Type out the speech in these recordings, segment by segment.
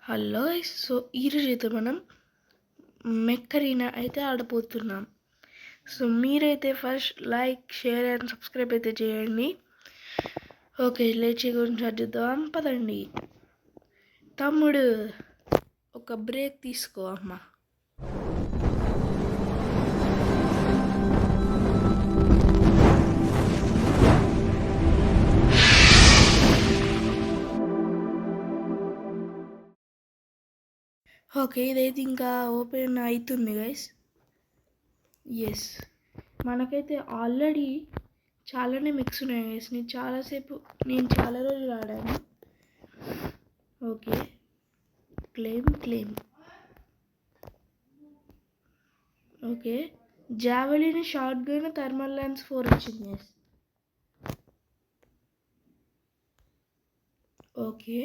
Hello guys. So ఈరోజు అయితే మనం మెక్కరీనా అయితే ఆడబోతున్నాం. సో మీరైతే first like, share and subscribe అయితే చేయండి. ఓకే, లేట్ చేయకుండా స్టార్ట్ చేద్దాం. పదండి తమ్ముడు, ఒక బ్రేక్ తీసుకో అమ్మా. ఓకే, ఇదైతే ఇంకా ఓపెన్ అవుతుంది గైస్. ఎస్, మనకైతే ఆల్రెడీ చాలానే మిక్స్ ఉన్నాయి గైస్. నేను చాలా రోజులు ఆడాను. Okay, claim okay, javelin, short gun, thermal lens 4 వచ్చింది guys. Okay,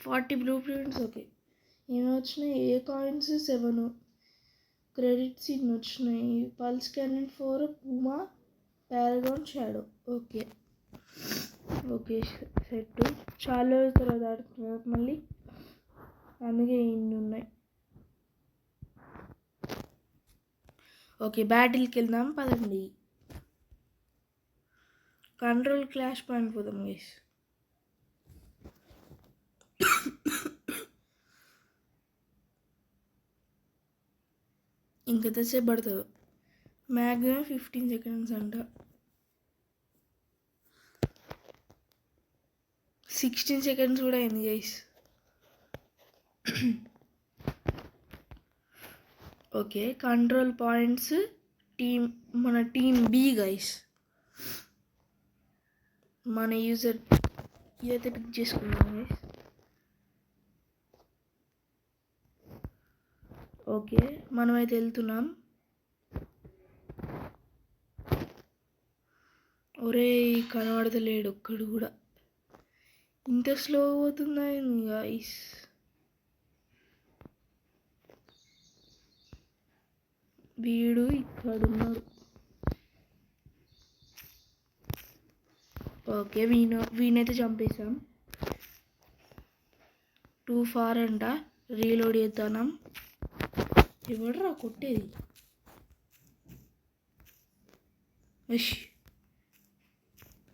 40 blue prints. Okay, ఏమి వచ్చినాయి? ఏ కాయిన్స్ 7, క్రెడిట్స్ ఇన్ని వచ్చినాయి. Pulse canon 4, Puma, Paragon, shadow. Okay okay, set. చాలా రోజుల తర్వాత ఆడుతున్నారు మళ్ళీ, అందుకే ఇన్ని ఉన్నాయి. ఓకే, బ్యాటిల్కి వెళ్దాం పదండి. కంట్రోల్ క్లాష్ పాయింట్ పోదాం గైస్. ఇంకెంతసేపు పడుతుందో? మ్యాక్సిమం 15 సెకండ్స్ అంట. 16 సెకండ్స్ కూడా అయింది గైస్. ఓకే, కంట్రోల్ పాయింట్స్ మన టీమ్ బి గైస్. మన యూజర్ ఇదైతే పిక్ చేసుకున్నాం గైస్. ఓకే, మనమైతే వెళ్తున్నాం. ఒరే, కనబడతలేడు ఒక్కడు కూడా. ఇంత స్లో పోతుందా గైస్? వీడు ఇక్కడున్నాడు. ఓకే, వీనైతే చంపేశాం. 2 ఫార్ అంట. రీలోడ్ చేద్దాం. ఎవడరా కొట్టేది?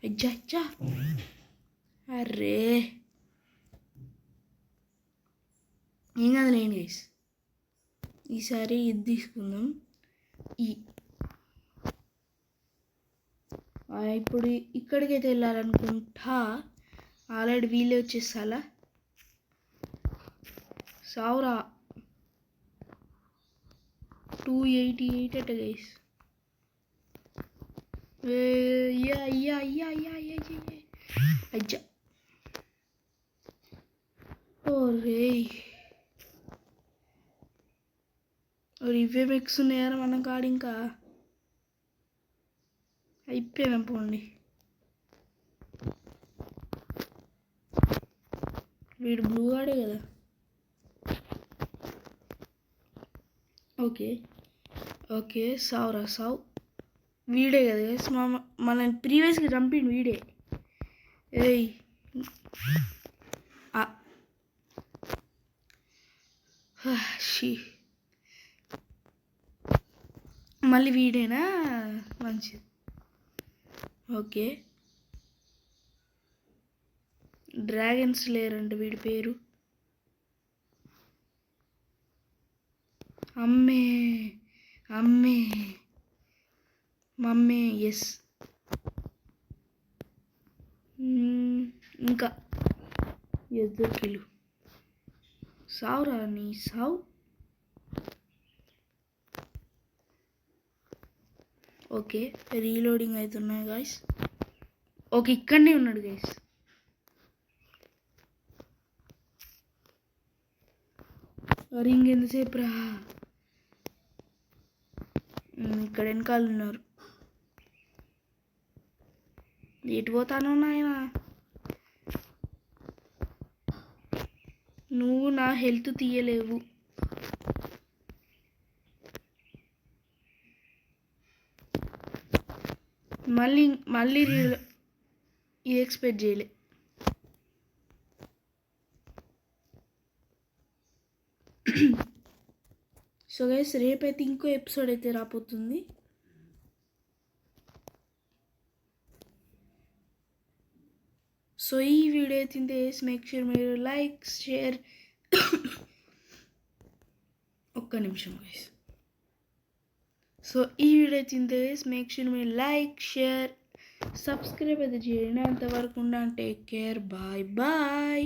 అచ్చా, అర్రే ఏం కదలేండి గైస్. ఈసారి ఇది తీసుకుందాం. ఇప్పుడు ఇక్కడికైతే వెళ్ళాలనుకుంటా. ఆల్రెడీ వీలే వచ్చేసాలా. సావురా. 288 అట గైస్. అజ్జా, ఓరే ఇవే మిక్స్ ఉన్నాయారా మన కాడ. ఇంకా అయిపోయినా పోండి. వీడు బ్లూ ఆడే కదా. ఓకే, సావురా సావు. వీడే కదా గైస్, మన ప్రీవియస్గా చంపిండు వీడే. ఏయ్ మళ్ళీ వీడేనా? మంచిది. ఓకే, డ్రాగన్స్ లేరంట వీడి పేరు. మమ్మే ఎస్. ఇంకా ఎదురుకిలు సావురా నీ సావు. ఓకే, రీలోడింగ్ అవుతున్నాయి గాయస్. ఓకే, ఇక్కడనే ఉన్నాడు గైస్. రింగ్ ఎంతసేపు రా? ఇక్కడ వెనకాల ఉన్నారు. ఎటు పోతాను నాయన? నువ్వు నా హెల్త్ తీయలేవు. మళ్ళీ ఇది ఎక్స్పెక్ట్ చేయలే. సో గైస్ రేపైతే ఇంకో ఎపిసోడ్ అయితే రాబోతుంది. సో ఈ వీడియో అయితే మేక్ షూర్ మీరు లైక్ షేర్ ఒక్క నిమిషం గైస్. సో ఈ వీడియో అయితే మేక్ షూర్ మీరు లైక్ షేర్ సబ్స్క్రైబ్ అయితే చేయండి. అంతవరకు టేక్ కేర్, బాయ్ బాయ్.